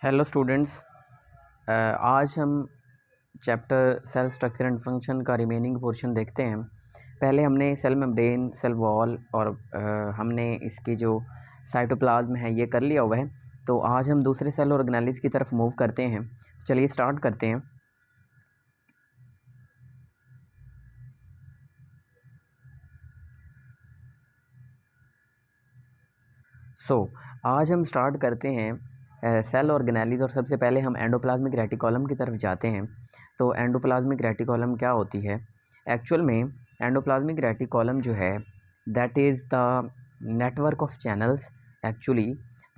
Hello students. आज हम chapter cell structure and function का रिमेनिंग पोर्शन देखते हैं। पहले हमने सेल मेम्ब्रेन, सेल वॉल और हमने इसकी जो साइटोप्लाज्म है ये कर लिया हुआ है। तो आज हम दूसरे सेल ऑर्गेनेल्स की तरफ मूव करते हैं। चलिए स्टार्ट करते हैं। आज हम स्टार्ट करते हैं सेल ऑर्गेनेल्स और सबसे पहले हम एंडोप्लाज्मिक रेटिकुलम की तरफ जाते हैं। तो एंडोप्लाज्मिक रेटिकुलम क्या होती है? एक्चुअल में एंडोप्लाज्मिक रेटिकुलम जो है that is the network of channels. Actually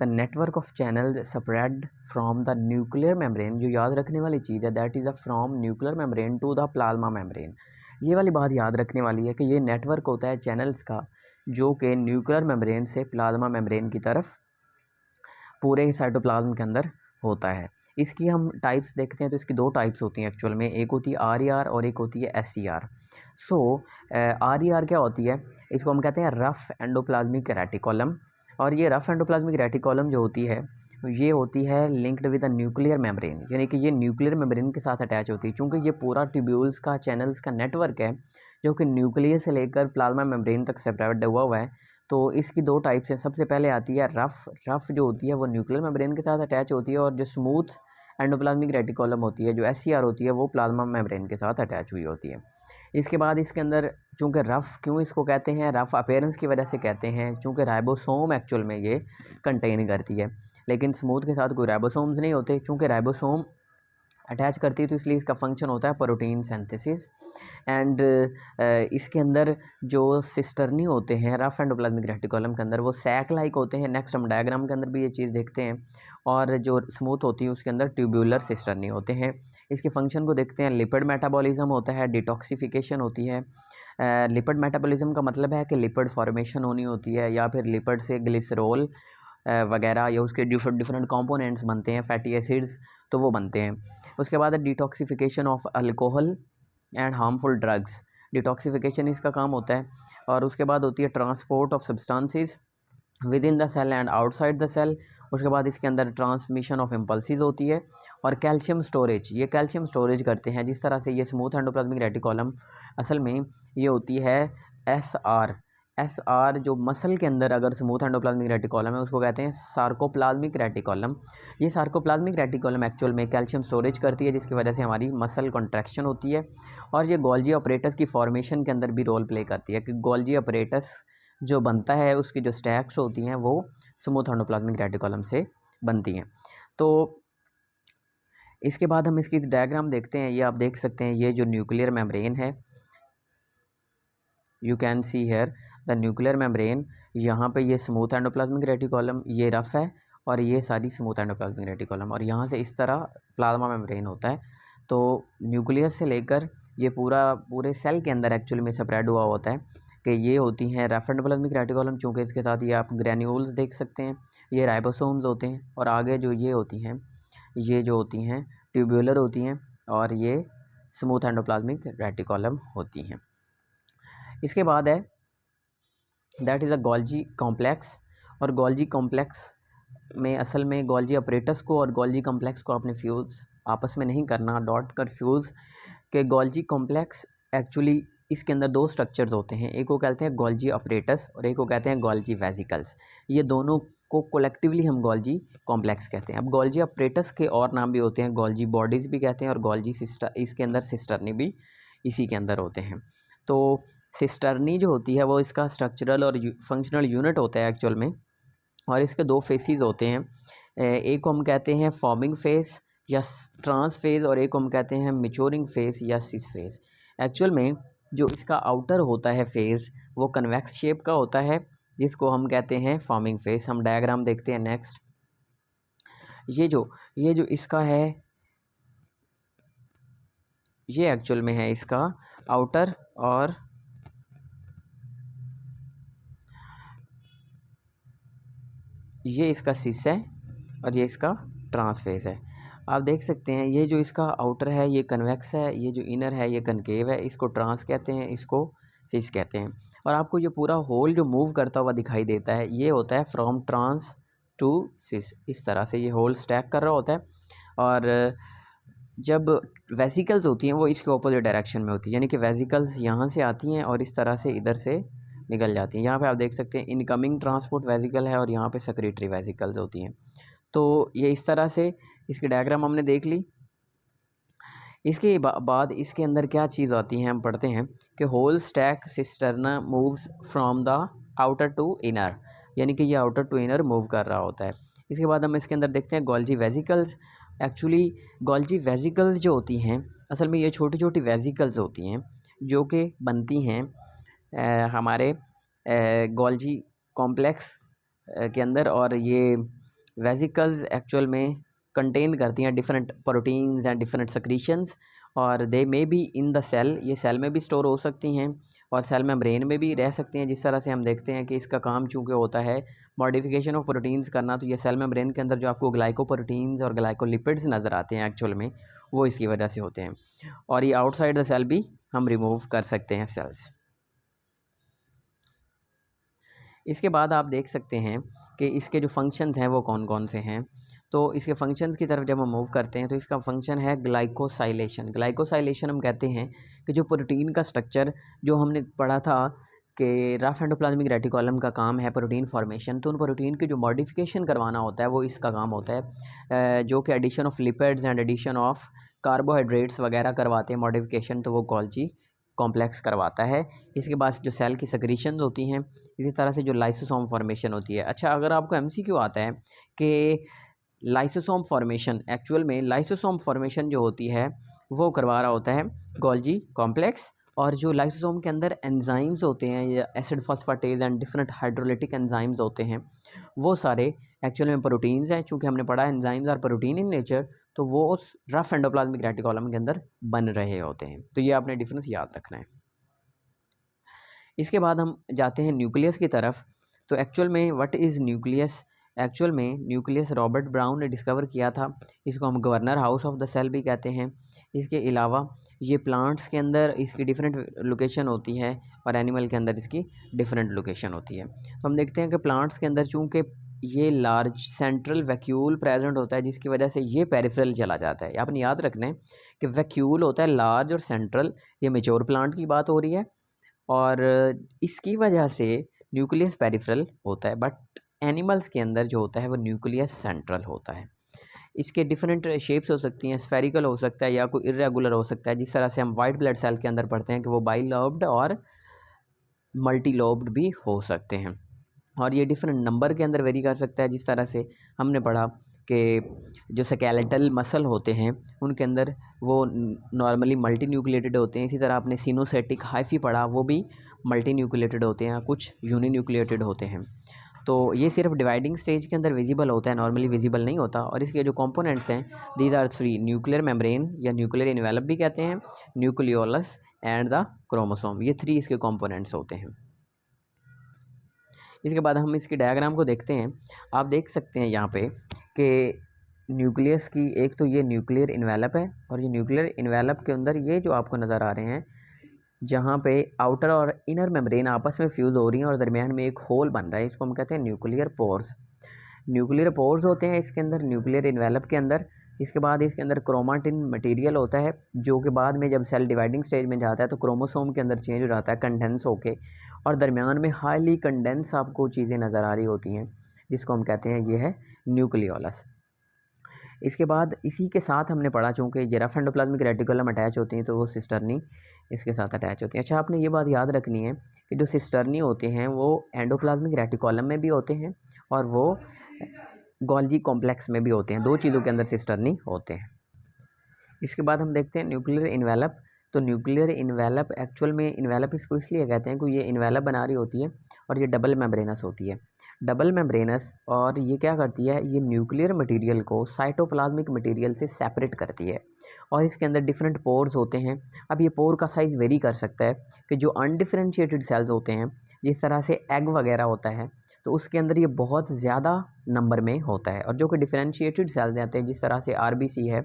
the network of channels spread from the nuclear membrane. जो याद रखने वाली चीज़ है that is a from nuclear membrane to the plasma membrane. ये वाली बात याद रखने वाली है कि ये नेटवर्क होता है चैनल्स का जो कि न्यूक्लियर मेम्ब्रेन से प्लाज्मा मेम्ब्रेन की तरफ पूरे ही साइटोप्लाज्म के अंदर होता है। इसकी हम टाइप्स देखते हैं तो इसकी दो टाइप्स होती हैं एक्चुअल में, एक होती है RER और एक होती है SCR। RER क्या होती है? इसको हम कहते हैं रफ़ एंडोप्लाज्मिक रेटिकुलम। और ये रफ़ एंडोप्लाज्मिक रेटिकुलम जो होती है ये होती है linked with the nuclear membrane, यानी कि ये न्यूक्लियर मेम्ब्रेन के साथ अटैच होती है। चूँकि ये पूरा ट्यूब्यूल्स का चैनल्स का नेटवर्क है जो कि न्यूक्लियस से लेकर प्लाज्मा मेम्ब्रेन तक सेपरेट हुआ है। तो इसकी दो टाइप्स हैं। सबसे पहले आती है रफ़ जो होती है वो न्यूक्लियर मेम्ब्रेन के साथ अटैच होती है, और जो स्मूथ एंडोप्लाज्मिक रेटिकुलम होती है जो SCR होती है वो प्लाज्मा मेम्ब्रेन के साथ अटैच हुई होती है। इसके बाद इसके अंदर चूँकि रफ़ क्यों इसको कहते हैं, रफ़ अपीयरेंस की वजह से कहते हैं चूँकि राइबोसोम एक्चुअल में ये कंटेन करती है, लेकिन स्मूथ के साथ कोई राइबोसोम्स नहीं होते। चूँकि राइबोसोम अटैच करती है तो इसलिए इसका फंक्शन होता है प्रोटीन सिंथेसिस। एंड इसके अंदर जो सिस्टर्नी होते हैं रफ एंडोप्लाज्मिक रेटिकुलम के अंदर वो सैक लाइक होते हैं। नेक्स्ट हम डायग्राम के अंदर भी ये चीज़ देखते हैं। और जो स्मूथ होती है उसके अंदर ट्यूब्यूलर सिस्टर्नी होते हैं। इसके फंक्शन को देखते हैं। लिपिड मेटाबॉलिज्म होता है, डिटॉक्सिफिकेशन होती है। लिपिड मेटाबॉलिज्म का मतलब है कि लिपिड फॉर्मेशन होनी होती है या फिर लिपिड से ग्लिसरॉल वगैरह या उसके डिफरेंट डिफरेंट कंपोनेंट्स बनते हैं, फैटी एसिड्स तो वो बनते हैं। उसके बाद detoxification of alcohol and harmful drugs, detoxification इसका काम होता है। और उसके बाद होती है transport of substances within the cell and outside the cell. उसके बाद इसके अंदर ट्रांसमिशन ऑफ इम्पल्सिस होती है। और कैल्शियम स्टोरेज, ये कैल्शियम स्टोरेज करते हैं। जिस तरह से ये स्मूथ एंडोप्लाज्मिक रेटिकुलम असल में ये होती है SR जो मसल के अंदर अगर स्मूथ एंडोप्लाज्मिक रेटिकुलम है उसको कहते हैं सार्कोप्लाज्मिक रेटिकुलम। ये सार्कोप्लाज्मिक रेटिकुलम एक्चुअल में कैल्शियम स्टोरेज करती है जिसकी वजह से हमारी मसल कॉन्ट्रैक्शन होती है। और ये गोल्जी अपरेटस की फॉर्मेशन के अंदर भी रोल प्ले करती है कि गोल्जी अपरेटस जो बनता है उसकी जो स्टैक्स होती हैं वो स्मूथ एंडोप्लाज्मिक रेटिकुलम से बनती हैं। तो इसके बाद हम इसकी डायग्राम देखते हैं। ये आप देख सकते हैं, ये जो न्यूक्लियर मेम्ब्रेन है, you can see here the nuclear membrane. यहाँ पे ये स्मूथ एंडोप्लाज्मिक रेटिकुलम, ये रफ है और ये सारी स्मूथ एंडोप्लाज्मिक रेटिकुलम, और यहाँ से इस तरह प्लाज्मा मेम्ब्रेन होता है। तो न्यूक्लियस से लेकर ये पूरे सेल के अंदर एक्चुअली में स्प्रेड हुआ होता है कि ये होती हैं रफ एंडोप्लाज्मिक रेटिकुलम। चूँकि इसके साथ ये आप ग्रैन्यूल्स देख सकते हैं, ये राइबोसोम्स होते हैं। और आगे जो ये होती हैं ये जो होती हैं ट्यूब्यूलर होती हैं, और ये स्मूथ एंडोप्लाज्मिक रेटिकुलम होती हैं। इसके बाद है that is a Golgi complex. और गोल्जी कॉम्प्लेक्स में असल में गोल्जी अपरेटस को और गोल्जी कॉम्प्लेक्स को आपने फ्यूज़ आपस में नहीं करना, डॉट कर फ्यूज़ के गोल्जी कॉम्प्लेक्स एक्चुअली इसके अंदर दो स्ट्रक्चर्स होते हैं। एक को कहते हैं गोल्जी अपरेटस और एक को कहते हैं गोल्जी वेसिकल्स। ये दोनों को कोलेक्टिवली हम गोल्जी कॉम्प्लेक्स कहते हैं। अब गोल्जी अपरेटस के और नाम भी होते हैं, गोल्जी बॉडीज़ भी कहते हैं और गोल्जी सिस्टर, इसके अंदर सिस्टर्नी भी इसी के अंदर होते हैं। तो सिस्टर्नी जो होती है वो इसका स्ट्रक्चरल और फंक्शनल यूनिट होता है एक्चुअल में। और इसके दो फेसेस होते हैं, एक को हम कहते हैं फॉर्मिंग फेस या ट्रांस फेज और एक को हम कहते हैं मैच्योरिंग फेस या सिस फेज। एक्चुअल में जो इसका आउटर होता है फेज़ वो कन्वेक्स शेप का होता है जिसको हम कहते हैं फॉर्मिंग फेस। हम डायग्राम देखते हैं नेक्स्ट। ये जो इसका है ये एक्चुअल में है इसका आउटर, और ये इसका सिस है और ये इसका ट्रांसफेज है। आप देख सकते हैं ये जो इसका आउटर है ये कन्वेक्स है, ये जो इनर है ये कनकेव है। इसको ट्रांस कहते हैं, इसको सिस कहते हैं। और आपको ये पूरा होल जो मूव करता हुआ दिखाई देता है ये होता है फ्रॉम ट्रांस टू सिस, इस तरह से ये होल स्टैक कर रहा होता है। और जब वेसिकल्स होती हैं वो इसके ऑपोजिट डायरेक्शन में होती है, यानी कि वेसिकल्स यहाँ से आती हैं और इस तरह से इधर से निकल जाती हैं। यहाँ पे आप देख सकते हैं इनकमिंग ट्रांसपोर्ट वेसिकल है और यहाँ पे सेक्रेटरी वेसिकल्स होती हैं। तो ये इस तरह से इसकी डायग्राम हमने देख ली। इसके बाद इसके अंदर क्या चीज़ आती है हम पढ़ते हैं कि whole stack cisterna moves from the outer to inner, यानी कि ये आउटर टू इनर मूव कर रहा होता है। इसके बाद हम इसके अंदर देखते हैं Golgi vesicles. Actually Golgi vesicles जो होती हैं असल में ये छोटी छोटी वेसिकल्स होती हैं जो कि बनती हैं हमारे गोल्जी कॉम्प्लेक्स के अंदर, और ये वेसिकल्स एक्चुअल में कंटेन करती हैं different proteins and different secretions, और they may be in the cell, ये सेल में भी स्टोर हो सकती हैं और सेल मेम्ब्रेन में भी रह सकती हैं। जिस तरह से हम देखते हैं कि इसका काम चूँकि होता है मॉडिफिकेशन ऑफ प्रोटीन्स करना, तो ये सेल मेम्ब्रेन के अंदर जो आपको ग्लाइकोप्रोटीन्स और ग्लाइकोलिपिड्स नज़र आते हैं एक्चुअल में वो इसकी वजह से होते हैं। और ये आउटसाइड द सेल भी हम रिमूव कर सकते हैं सेल्स। इसके बाद आप देख सकते हैं कि इसके जो फंक्शंस हैं वो कौन कौन से हैं। तो इसके फंक्शंस की तरफ जब हम मूव करते हैं तो इसका फंक्शन है ग्लाइकोसाइलेशन। ग्लाइकोसाइलेशन हम कहते हैं कि जो प्रोटीन का स्ट्रक्चर जो हमने पढ़ा था कि रफ एंडोप्लाज्मिक रेटिकुलम का काम है प्रोटीन फॉर्मेशन, तो उन प्रोटीन की जो मॉडिफिकेशन करवाना होता है वो इसका काम होता है, जो कि addition of lipids and addition of carbohydrates वगैरह करवाते हैं मॉडिफिकेशन, तो वो गोल्जी कॉम्प्लेक्स करवाता है। इसके बाद जो सेल की सेक्रीशंस होती हैं, इसी तरह से जो लाइसोसोम फॉर्मेशन होती है। अच्छा, अगर आपको एमसीक्यू आता है कि लाइसोसोम फॉर्मेशन, एक्चुअल में लाइसोसोम फॉर्मेशन जो होती है वो करवा रहा होता है गोल्जी कॉम्प्लेक्स, और जो लाइसोसोम के अंदर एंजाइम्स होते हैं या acid phosphatase and different hydrolytic enzymes होते हैं वो सारे एक्चुअल में प्रोटीन्स हैं। चूँकि हमने पढ़ा enzymes are protein in nature, तो वो उस रफ एंडोप्लाज्मिक रेटिकुलम के अंदर बन रहे होते हैं। तो ये आपने डिफरेंस याद रखना है। इसके बाद हम जाते हैं न्यूक्लियस की तरफ। तो एक्चुअल में व्हाट इज़ न्यूक्लियस? एक्चुअल में न्यूक्लियस रॉबर्ट ब्राउन ने डिस्कवर किया था। इसको हम governor house of the cell भी कहते हैं। इसके अलावा ये प्लांट्स के अंदर इसकी डिफरेंट लोकेशन होती है और एनिमल के अंदर इसकी डिफरेंट लोकेशन होती है। तो हम देखते हैं कि प्लांट्स के अंदर चूँकि ये लार्ज सेंट्रल वैक्यूल प्रेजेंट होता है जिसकी वजह से ये पेरिफेरल चला जाता है। आपने याद रखना है कि वैक्यूल होता है लार्ज और सेंट्रल, ये मेच्योर प्लांट की बात हो रही है, और इसकी वजह से न्यूक्लियस पेरिफेरल होता है। बट एनिमल्स के अंदर जो होता है वो न्यूक्लियस सेंट्रल होता है। इसके डिफरेंट शेप्स हो सकती हैं, स्फेरिकल हो सकता है या कोई इरेगुलर हो सकता है, जिस तरह से हम वाइट ब्लड सेल के अंदर पढ़ते हैं कि वो बाइलोब्ड और मल्टीलोब्ड भी हो सकते हैं, और ये डिफरेंट नंबर के अंदर वेरी कर सकता है। जिस तरह से हमने पढ़ा कि जो स्केलेटल मसल होते हैं उनके अंदर वो नॉर्मली मल्टी न्यूक्लिएटेड होते हैं। इसी तरह आपने सिनोसेटिक हाइफी पढ़ा, वो भी मल्टी न्यूक्लिएटेड होते हैं, कुछ यूनी न्यूक्लिएटेड होते हैं। तो ये सिर्फ डिवाइडिंग स्टेज के अंदर विजिबल होता है, नॉर्मली विजिबल नहीं होता। और इसके जो कंपोनेंट्स हैं these are three, nuclear membrane या न्यूक्लियर इन्वेलप भी कहते हैं, न्यूक्लियोलस एंड द क्रोमोसोम, ये थ्री इसके कंपोनेंट्स होते हैं। इसके बाद हम इसकी डायग्राम को देखते हैं। आप देख सकते हैं यहाँ पे कि न्यूक्लियस की एक तो ये न्यूक्लियर इन्वेलप है, और ये न्यूक्लियर इन्वेलप के अंदर ये जो आपको नज़र आ रहे हैं जहाँ पे आउटर और इनर मेम्ब्रेन आपस में फ्यूज़ हो रही हैं और दरमियान में एक होल बन रहा है, इसको हम कहते हैं न्यूक्लियर पोर्स। न्यूक्लियर पोर्स होते हैं इसके अंदर न्यूक्लियर इन्वेलप के अंदर। इसके बाद इसके अंदर क्रोमाटिन मटेरियल होता है जो कि बाद में जब सेल डिवाइडिंग स्टेज में जाता है तो क्रोमोसोम के अंदर चेंज हो जाता है कंडेंस होके, और दरमियान में हाईली कंडेंस आपको चीज़ें नज़र आ रही होती हैं जिसको हम कहते हैं ये है न्यूक्लियोलस। इसके बाद इसी के साथ हमने पढ़ा चूँकि ये रफ एंडोप्लाज्मिक रेटिकुलम अटैच होती हैं तो वो सिस्टर्नी इसके साथ अटैच होती हैं। अच्छा, आपने ये बात याद रखनी है कि जो सिस्टर्नी होते हैं वो एंडोप्लाज्मिक रेटिकुलम में भी होते हैं और वो गोल्जी कॉम्प्लेक्स में भी होते हैं, दो चीज़ों के अंदर सिस्टर्नी होते हैं। इसके बाद हम देखते हैं न्यूक्लियर इन्वेलप। तो न्यूक्लियर इन्वेलप एक्चुअल में इन्वेलप इसको इसलिए कहते हैं कि ये इन्वेलप बना रही होती है और ये डबल मेम्ब्रेनस होती है, डबल मेम्ब्रेनस, और ये क्या करती है, ये न्यूक्लियर मटेरियल को साइटोप्लाज्मिक मटेरियल से सेपरेट करती है, और इसके अंदर डिफरेंट पोर्स होते हैं। अब ये पोर का साइज़ वेरी कर सकता है कि जो अनडिफरेंशिएटेड सेल्स होते हैं जिस तरह से एग वगैरह होता है तो उसके अंदर ये बहुत ज़्यादा नंबर में होता है। और जो कि डिफरेंशिएटेड सेल्स आते हैं, जिस तरह से आरबीसी है,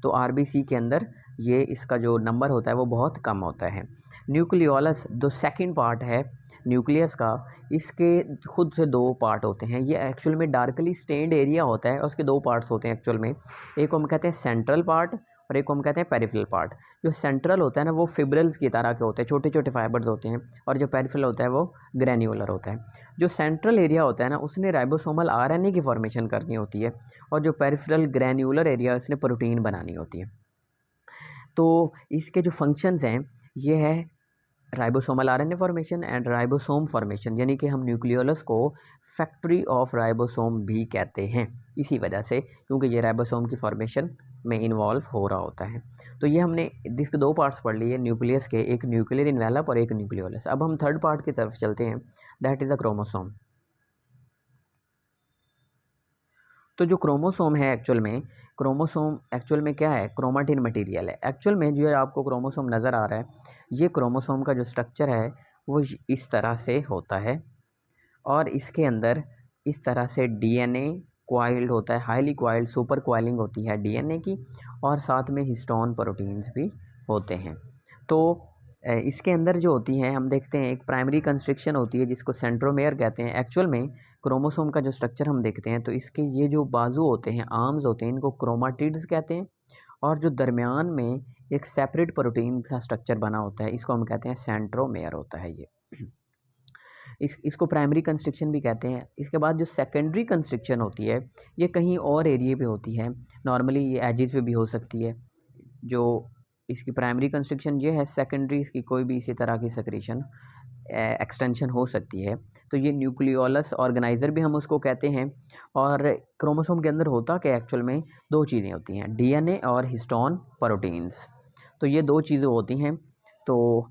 तो आरबीसी के अंदर ये इसका जो नंबर होता है वो बहुत कम होता है। न्यूक्लियोलस जो सेकंड पार्ट है न्यूक्लियस का, इसके खुद से दो पार्ट होते हैं। ये एक्चुअल में डार्कली स्टेन्ड एरिया होता है और उसके दो पार्ट्स होते हैं एक्चुअल में। एक को हम कहते हैं सेंट्रल पार्ट और एक को हम कहते हैं पेरिफेरल पार्ट। जो सेंट्रल होता है ना, वो फिब्रल्स की तरह के होते हैं, छोटे छोटे फाइबर्स होते हैं, और जो पेरिफेरल होता है वो ग्रैन्युलर होता है। जो सेंट्रल एरिया होता है ना, उसने राइबोसोमल आरएनए की फॉर्मेशन करनी होती है, और जो पेरिफेरल ग्रैन्युलर एरिया उसने प्रोटीन बनानी होती है। तो इसके जो फंक्शंस हैं ये है ribosomal RNA formation and ribosome formation, यानी कि हम न्यूक्लियोलस को फैक्ट्री ऑफ राइबोसोम भी कहते हैं इसी वजह से, क्योंकि ये राइबोसोम की फॉर्मेशन में इन्वॉल्व हो रहा होता है। तो ये हमने इसके दो पार्ट्स पढ़ लिए न्यूक्लियस के, एक न्यूक्लियर इन्वेलप और एक न्यूक्लियोलस। अब हम थर्ड पार्ट की तरफ चलते हैं, दैट इज़ अ क्रोमोसोम। तो जो क्रोमोसोम है एक्चुअल में, क्रोमोसोम एक्चुअल में क्या है, क्रोमाटिन मटेरियल है। एक्चुअल में जो है आपको क्रोमोसोम नज़र आ रहा है, ये क्रोमोसोम का जो स्ट्रक्चर है वो इस तरह से होता है, और इसके अंदर इस तरह से डीएनए क्वाइल्ड होता है, हाईली क्वाइल्ड सुपर क्वाइलिंग होती है डीएनए की, और साथ में हिस्टोन प्रोटीन्स भी होते हैं। तो इसके अंदर जो होती हैं हम देखते हैं, एक प्राइमरी कंस्ट्रिक्शन होती है जिसको सेंट्रोमेयर कहते हैं। एक्चुअल में क्रोमोसोम का जो स्ट्रक्चर हम देखते हैं, तो इसके ये जो बाजू होते हैं, आर्म्स होते हैं, इनको क्रोमाटिड्स कहते हैं, और जो दरमियान में एक सेपरेट प्रोटीन का स्ट्रक्चर बना होता है, इसको हम कहते हैं सेंट्रोमेयर होता है ये। इसको प्राइमरी कंस्ट्रिक्शन भी कहते हैं। इसके बाद जो सेकेंडरी कंस्ट्रिक्शन होती है, ये कहीं और एरिए पे होती है, नॉर्मली ये एजेस पे भी हो सकती है। जो इसकी प्राइमरी कंस्ट्रिक्शन ये है, सेकेंडरी इसकी कोई भी इसी तरह की सेक्रेशन एक्सटेंशन हो सकती है। तो ये न्यूक्लियोलस ऑर्गेनाइज़र भी हम उसको कहते हैं। और क्रोमोसोम के अंदर होता क्या एक्चुअल में, दो चीज़ें होती हैं, डीएनए और हिस्टोन प्रोटीन्स। तो ये दो चीज़ें होती हैं। तो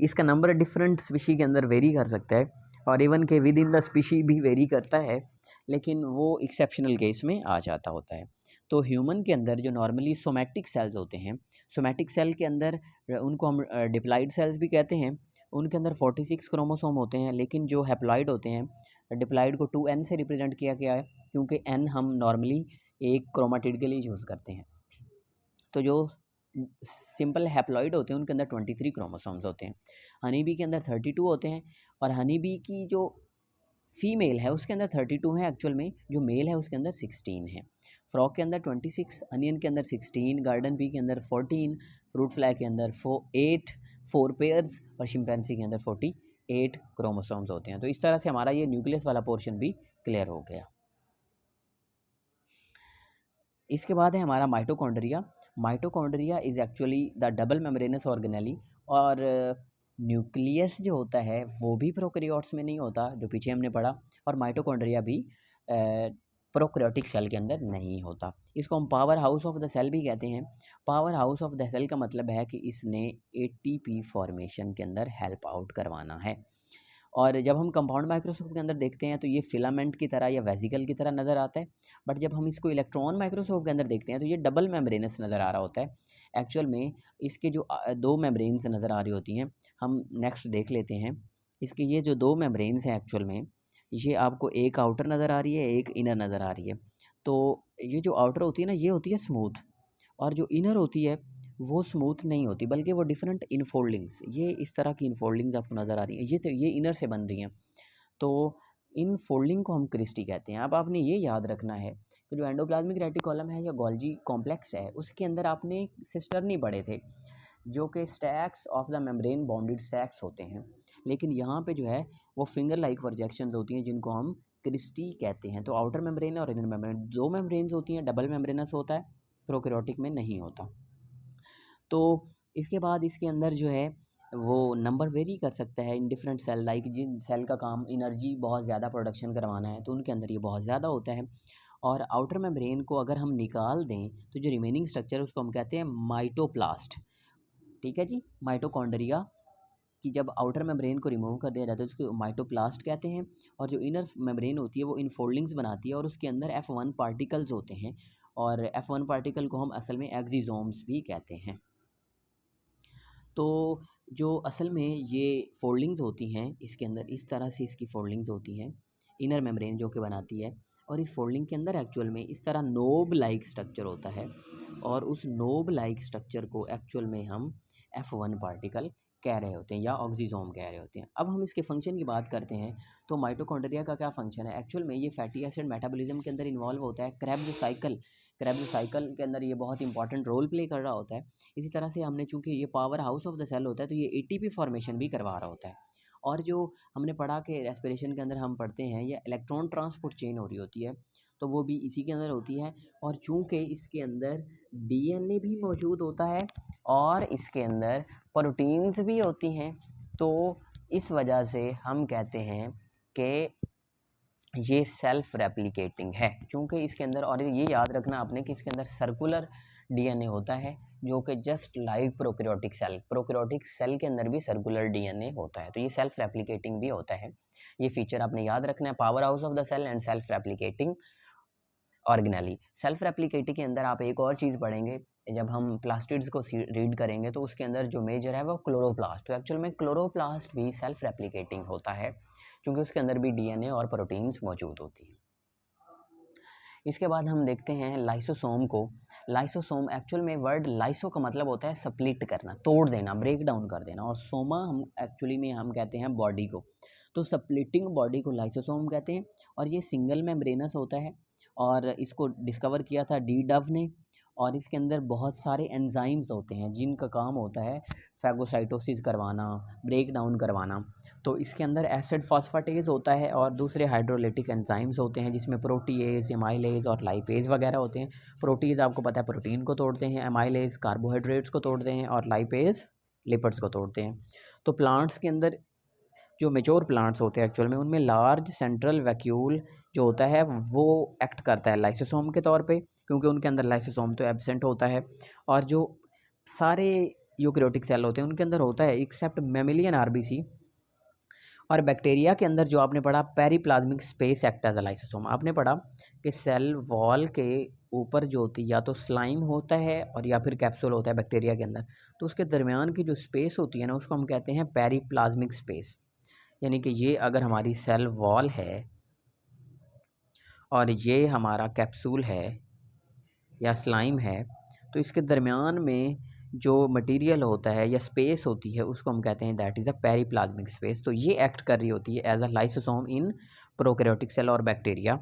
इसका नंबर डिफरेंट स्पीशी के अंदर वेरी कर सकता है, और इवन के विद इन द स्पीशी भी वेरी करता है, लेकिन वो एक्सेप्शनल केस में आ जाता होता है। तो ह्यूमन के अंदर जो नॉर्मली सोमैटिक सेल्स होते हैं, सोमैटिक सेल के अंदर उनको हम डिप्लॉइड सेल्स भी कहते हैं। उनके अंदर 46 क्रोमोसोम होते हैं, लेकिन जो हैप्लॉइड होते हैं, डिप्लॉइड को 2n से रिप्रेजेंट किया गया है, क्योंकि n हम नॉर्मली एक क्रोमाटिड के लिए यूज़ करते हैं। तो जो सिंपल हैप्लॉइड होते हैं उनके अंदर 23 क्रोमोसोम्स होते हैं। हनी बी के अंदर 32 होते हैं, और हनी बी की जो फीमेल है उसके अंदर 32 है एक्चुअल में, जो मेल है उसके अंदर 16 है। फ्रॉक के अंदर 26, अनियन के अंदर 16, गार्डन बी के अंदर 14, फ्रूट फ्लाई के अंदर 8 4 पेयर्स, और शिम्पैंजी के अंदर 48 क्रोमोसोम्स होते हैं। तो इस तरह से हमारा ये न्यूक्लियस वाला पोर्शन भी क्लियर हो गया। इसके बाद है हमारा mitochondria. Mitochondria is actually the double membranous organelle, और न्यूक्लियस जो होता है वो भी प्रोकैरियोट्स में नहीं होता, जो पीछे हमने पढ़ा, और माइटोकॉन्ड्रिया भी प्रोकैरियोटिक सेल के अंदर नहीं होता। इसको हम power house of the cell भी कहते हैं। Power house of the cell का मतलब है कि इसने एटीपी फॉर्मेशन के अंदर हेल्प आउट करवाना है। और जब हम कंपाउंड माइक्रोस्कोप के अंदर देखते हैं तो ये फिलामेंट की तरह या वेसिकल की तरह नज़र आता है, बट जब हम इसको इलेक्ट्रॉन माइक्रोस्कोप के अंदर देखते हैं तो ये डबल मेम्ब्रेनस नज़र आ रहा होता है। एक्चुअल में इसके जो दो मेम्ब्रेन्स नज़र आ रही होती हैं, हम नेक्स्ट देख लेते हैं। इसके ये जो दो मेम्ब्रेन्स हैं एक्चुअल में, ये आपको एक आउटर नज़र आ रही है, एक इनर नज़र आ रही है। तो ये जो आउटर होती है ना, ये होती है स्मूथ, और जो इनर होती है वो स्मूथ नहीं होती, बल्कि वो डिफरेंट इनफोल्डिंग्स, ये इस तरह की इनफोल्डिंग्स आपको नज़र आ रही हैं, ये तो ये इनर से बन रही हैं। तो इन फोल्डिंग को हम क्रिस्टी कहते हैं। अब आपने ये याद रखना है कि जो एंडोप्लाज्मिक रेटिकुलम है या गोल्जी कॉम्प्लेक्स है, उसके अंदर आपने सिस्टर नहीं पढ़े थे, जो कि stacks of the membrane bounded sacs होते हैं, लेकिन यहाँ पे जो है वो फिंगर लाइक प्रोजेक्शंस होती हैं, जिनको हम क्रिस्टी कहते हैं। तो आउटर मेम्ब्रेन और इनर मेम्ब्रेन दो मेम्ब्रेन्स होती हैं, डबल मेम्ब्रेनस होता है, प्रोकैरियोटिक में नहीं होता। तो इसके बाद इसके अंदर जो है वो नंबर वेरी कर सकता है इन डिफरेंट सेल, लाइक जिन सेल का काम एनर्जी बहुत ज़्यादा प्रोडक्शन करवाना है तो उनके अंदर ये बहुत ज़्यादा होता है। और आउटर मेम्ब्रेन को अगर हम निकाल दें तो जो रिमेनिंग स्ट्रक्चर है उसको हम कहते हैं माइटोप्लास्ट। ठीक है जी, माइटोकॉन्ड्रिया कि जब आउटर मेम्ब्रेन को रिमूव कर दिया जाता है उसको माइटोप्लास्ट कहते हैं, और जो इनर मेम्ब्रेन होती है वो इनफोल्डिंग्स बनाती है, और उसके अंदर F1 पार्टिकल्स होते हैं, और F1 पार्टिकल को हम असल में एक्सिसोम्स भी कहते हैं। तो जो असल में ये फोल्डिंग्स होती हैं इसके अंदर, इस तरह से इसकी फोल्डिंग्स होती हैं, इनर मेम्ब्रेन जो कि बनाती है और इस फोल्डिंग के अंदर एक्चुअल में इस तरह नोब लाइक स्ट्रक्चर होता है, और उस नोब लाइक स्ट्रक्चर को एक्चुअल में हम F1 पार्टिकल कह रहे होते हैं या ऑक्सीजोम कह रहे होते हैं। अब हम इसके फंक्शन की बात करते हैं तो माइटोकॉन्ड्रिया का क्या फंक्शन है। एक्चुअल में ये फैटी एसिड मेटाबॉलिज्म के अंदर इन्वॉल्व होता है। क्रेब्स साइकिल के अंदर ये बहुत इंपॉर्टेंट रोल प्ले कर रहा होता है। इसी तरह से हमने चूंकि ये power house of the cell होता है तो ये ATP फॉर्मेशन भी करवा रहा होता है। और जो हमने पढ़ा कि रेस्पिरेशन के अंदर हम पढ़ते हैं ये इलेक्ट्रॉन ट्रांसपोर्ट चेन हो रही होती है, तो वो भी इसी के अंदर होती है। और चूंकि इसके अंदर DNA भी मौजूद होता है और इसके अंदर प्रोटीन्स भी होती हैं, तो इस वजह से हम कहते हैं कि ये सेल्फ रेप्लिकेटिंग है। क्योंकि इसके अंदर, और ये याद रखना आपने कि इसके अंदर सर्कुलर DNA होता है जो कि जस्ट लाइक प्रोकैरियोटिक सेल के अंदर भी सर्कुलर DNA होता है, तो ये सेल्फ रेप्लिकेटिंग भी होता है। ये फीचर आपने याद रखना है, power house of the cell and self replicating organelle. Self replicating के अंदर आप एक और चीज़ पढ़ेंगे जब हम प्लास्टिड्स को रीड करेंगे, तो उसके अंदर जो मेजर है वो क्लोरोप्लास्ट। तो एक्चुअल में क्लोरोप्लास्ट भी सेल्फ रेप्लिकेटिंग होता है क्योंकि उसके अंदर भी DNA और प्रोटीन्स मौजूद होती हैं। इसके बाद हम देखते हैं लाइसोसोम को। लाइसोसोम एक्चुअल में वर्ड लाइसो का मतलब होता है स्प्लिट करना, तोड़ देना, ब्रेक डाउन कर देना, और सोमा हम एक्चुअली में हम कहते हैं बॉडी को। तो स्प्लिटिंग बॉडी को लाइसोसोम कहते हैं और ये सिंगल मेम्ब्रेनस होता है और इसको डिस्कवर किया था डी डव ने। और इसके अंदर बहुत सारे एंजाइम्स होते हैं जिनका काम होता है फैगोसाइटोसिस करवाना, ब्रेक डाउन करवाना। तो इसके अंदर एसिड फॉस्फेटेज होता है और दूसरे हाइड्रोलिटिक एंजाइम्स होते हैं जिसमें प्रोटीएज, एमाइलेज और लाइपेज वगैरह होते हैं। प्रोटीज आपको पता है प्रोटीन को तोड़ते हैं, एमाइलेज कार्बोहाइड्रेट्स को तोड़ते हैं और लाइपेज लिपिड्स को तोड़ते हैं। तो प्लांट्स के अंदर जो मेच्योर प्लांट्स होते हैं एक्चुअल में उनमें लार्ज सेंट्रल वैक्यूल जो होता है वो एक्ट करता है लाइसोसोम के तौर पे, क्योंकि उनके अंदर लाइसोसोम तो एब्सेंट होता है। और जो सारे यूकैरियोटिक सेल होते हैं उनके अंदर होता है एक्सेप्ट मैमेलियन RBC। और बैक्टीरिया के अंदर जो आपने पढ़ा periplasmic space act as a lysosome, आपने पढ़ा कि सेल वॉल के ऊपर जो होती है या तो स्लाइम होता है और या फिर कैप्सूल होता है बैक्टीरिया के अंदर, तो उसके दरमियान की जो स्पेस होती है ना उसको हम कहते हैं पेरिप्लाज्मिक स्पेस। यानी कि ये अगर हमारी सेल वॉल है और ये हमारा कैप्सूल है या स्लाइम है, तो इसके दरमियान में जो मटेरियल होता है या स्पेस होती है उसको हम कहते हैं that is a periplasmic space. तो ये एक्ट कर रही होती है as a lysosome in prokaryotic cell और बैक्टीरिया।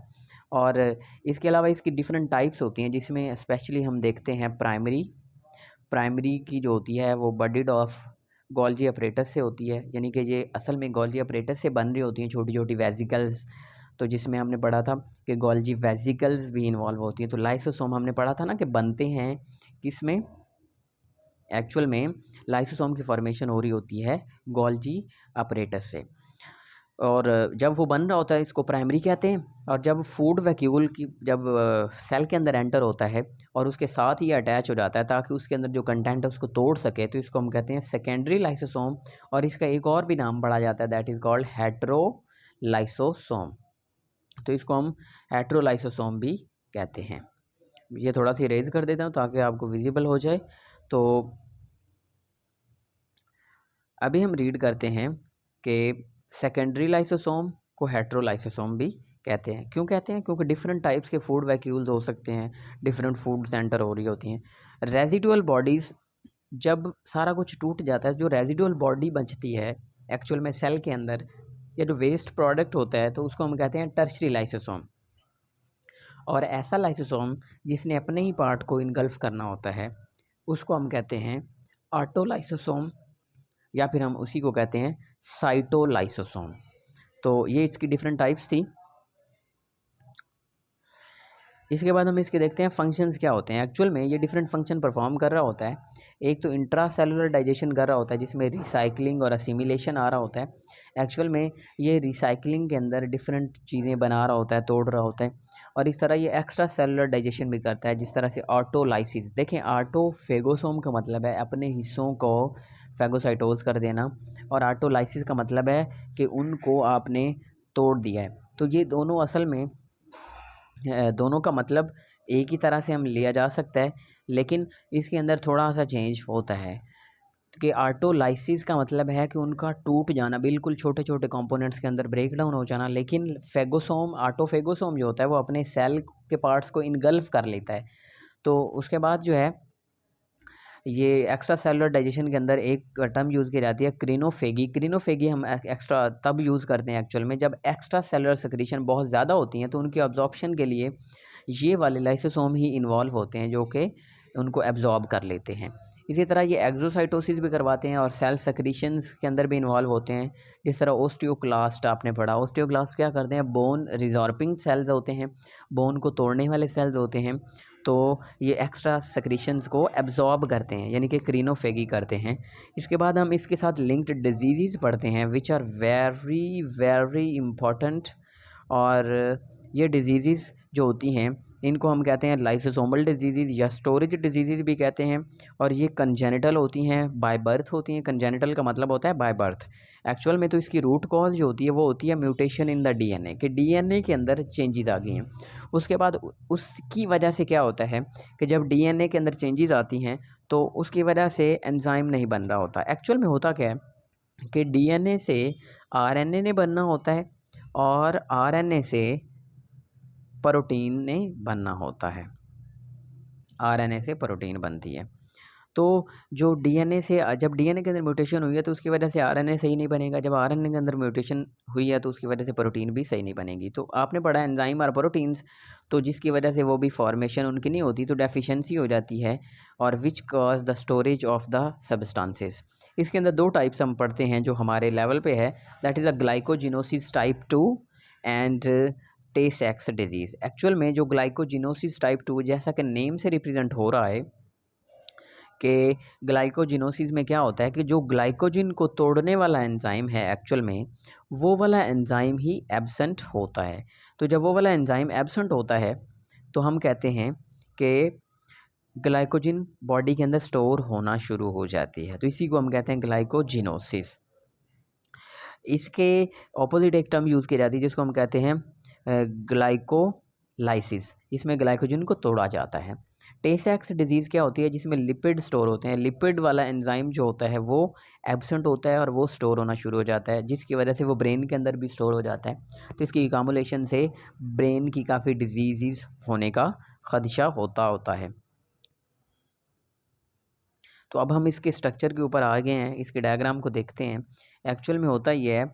और इसके अलावा इसकी डिफरेंट टाइप्स होती हैं जिसमें स्पेशली हम देखते हैं प्राइमरी की जो होती है वो बडिड ऑफ गोल्जी अपरेटस से होती है, यानी कि ये असल में गोल्जी अपरेटस से बन रही होती हैं छोटी छोटी वेजिकल्स। तो जिसमें हमने पढ़ा था कि गोल्जी वेजिकल्स भी इन्वॉल्व होती हैं। तो लाइसोसोम हमने पढ़ा था ना कि बनते हैं किसमें, एक्चुअल में लाइसोसोम की फॉर्मेशन हो रही होती है गोल्जी अपरेटस से। और जब वो बन रहा होता है इसको प्राइमरी कहते हैं। और जब फूड वैक्यूल की जब सेल के अंदर एंटर होता है और उसके साथ ही अटैच हो जाता है ताकि उसके अंदर जो कंटेंट है उसको तोड़ सके, तो इसको हम कहते हैं सेकेंडरी लाइसोसोम। और इसका एक और भी नाम पढ़ा जाता है दैट इज़ कॉल्ड हेट्रोलाइसोसोम। तो इसको हम हेट्रोलाइसोसोम भी कहते हैं। ये थोड़ा सा इरेज कर देता हूँ ताकि आपको विजिबल हो जाए। तो अभी हम रीड करते हैं कि सेकेंडरी लाइसोसोम को हेट्रोलाइसोसोम भी कहते हैं। क्यों कहते हैं? क्योंकि डिफरेंट टाइप्स के फूड वैक्यूल्स हो सकते हैं, डिफरेंट फूड सेंटर हो रही होती हैं। रेजिडुअल बॉडीज़, जब सारा कुछ टूट जाता है जो रेजिडुअल बॉडी बचती है एक्चुअल में सेल के अंदर या जो वेस्ट प्रोडक्ट होता है, तो उसको हम कहते हैं टर्शरी लाइसोसोम। और ऐसा लाइसोसोम जिसने अपने ही पार्ट को इनगल्फ करना होता है उसको हम कहते हैं ऑटोलाइसोसोम, या फिर हम उसी को कहते हैं साइटोलाइसोसोम। तो ये इसकी डिफरेंट टाइप्स थी। इसके बाद हम इसके देखते हैं फंक्शंस क्या होते हैं। एक्चुअल में ये डिफरेंट फंक्शन परफॉर्म कर रहा होता है। एक तो इंट्रा सेलुलर डाइजेशन कर रहा होता है जिसमें रिसाइकलिंग और असिमिलेशन आ रहा होता है। एक्चुअल में ये रिसाइकलिंग के अंदर डिफरेंट चीज़ें बना रहा होता है, तोड़ रहा होता है। और इस तरह ये एक्स्ट्रा सेलुलर डाइजेशन भी करता है, जिस तरह से ऑटोलाइसिस। देखें, ऑटोफेगोसोम का मतलब है अपने हिस्सों को फेगोसाइटोज कर देना, और ऑटोलाइसिस का मतलब है कि उनको आपने तोड़ दिया है। तो ये दोनों असल में दोनों का मतलब एक ही तरह से हम लिया जा सकता है, लेकिन इसके अंदर थोड़ा सा चेंज होता है। कि ऑटोलाइसिस का मतलब है कि उनका टूट जाना, बिल्कुल छोटे छोटे कंपोनेंट्स के अंदर ब्रेक डाउन हो जाना। लेकिन फेगोसोम, ऑटोफेगोसोम जो होता है वो अपने सेल के पार्ट्स को इनगल्फ कर लेता है। तो उसके बाद जो है ये एक्स्ट्रा सेलुलर डाइजेशन के अंदर एक टर्म यूज़ की जाती है क्रिनोफेगी। क्रिनोफेगी हम एक्स्ट्रा तब यूज़ करते हैं एक्चुअल में जब एक्स्ट्रा सेलुलर सेक्रीशन बहुत ज़्यादा होती हैं, तो उनके अब्जॉर्प्शन के लिए ये वाले लाइसोसोम ही इन्वॉल्व होते हैं जो कि उनको एब्जॉर्ब कर लेते हैं। इसी तरह ये एक्सोसाइटोसिस भी करवाते हैं और सेल सेक्रीशंस के अंदर भी इन्वॉल्व होते हैं। जिस तरह ओस्टियोक्लास्ट आपने पढ़ा, ओस्टियोक्लास्ट क्या करते हैं, बोन रिजॉर्पिंग सेल्स होते हैं, बोन को तोड़ने वाले सेल्स होते हैं। तो ये एक्स्ट्रा सेक्रीशंस को एब्जॉर्ब करते हैं, यानी कि क्रिनोफेगी करते हैं। इसके बाद हम इसके साथ लिंक्ड डिजीज़ पढ़ते हैं which are very very important. और ये डिजीज़ जो होती हैं इनको हम कहते हैं लाइसोसोमल डिजीज़ या स्टोरेज डिजीज़ भी कहते हैं। और ये कंजेनिटल होती हैं, बाय बर्थ होती हैं। कंजेनिटल का मतलब होता है बाय बर्थ। एक्चुअल में तो इसकी रूट कॉज जो होती है वो होती है म्यूटेशन इन द डीएनए, कि डीएनए के अंदर चेंजेस आ गई हैं। उसके बाद उसकी वजह से क्या होता है कि जब डीएनए के अंदर चेंजेस आती हैं तो उसकी वजह से एंजाइम नहीं बन रहा होता। एक्चुअल में होता क्या है कि डीएनए से आरएनए ने बनना होता है और आरएनए से प्रोटीन ने बनना होता है, आरएनए से प्रोटीन बनती है। तो जो डीएनए से, जब डीएनए के अंदर म्यूटेशन हुई है तो उसकी वजह से आरएनए सही नहीं बनेगा। जब आरएनए के अंदर म्यूटेशन हुई है तो उसकी वजह से प्रोटीन भी सही नहीं बनेगी। तो आपने पढ़ा एंजाइम और प्रोटीन्स, तो जिसकी वजह से वो भी फॉर्मेशन उनकी नहीं होती, तो डेफिशिएंसी हो जाती है। और which cause the storage of the substances. इसके अंदर दो टाइप्स हम पढ़ते हैं जो हमारे लेवल पे है, that is a glycogenosis type 2 and Tay सेक्स डिजीज़। एक्चुअल में जो ग्लाइकोजिनोसिस टाइप 2 जैसा कि नेम से रिप्रेजेंट हो रहा है कि ग्लाइकोजिनोसिस में क्या होता है कि जो ग्लाइकोजिन को तोड़ने वाला एंजाइम है एक्चुअल में वो वाला एंजाइम ही एब्सेंट होता है। तो जब वो वाला एंजाइम एब्सेंट होता है तो हम कहते हैं कि ग्लाइकोजिन बॉडी के अंदर स्टोर होना शुरू हो जाती है, तो इसी को हम कहते हैं ग्लाइकोजिनोसिस। इसके ऑपोजिट एक टर्म यूज़ की जाती है जिसको हम कहते हैं ग्लाइकोलाइसिस। इसमें ग्लाइकोजिन को तोड़ा जाता है। टे सेक्स डिजीज़ क्या होती है, जिसमें लिपिड स्टोर होते हैं। लिपिड वाला एंजाइम जो होता है वो एब्सेंट होता है और वो स्टोर होना शुरू हो जाता है, जिसकी वजह से वो ब्रेन के अंदर भी स्टोर हो जाता है। तो इसकी अकामुलेशन से ब्रेन की काफ़ी डिजीज़ होने का खदशा होता है। तो अब हम इसके स्ट्रक्चर के ऊपर आ गए हैं, इसके डायग्राम को देखते हैं। एक्चुअल में होता ये है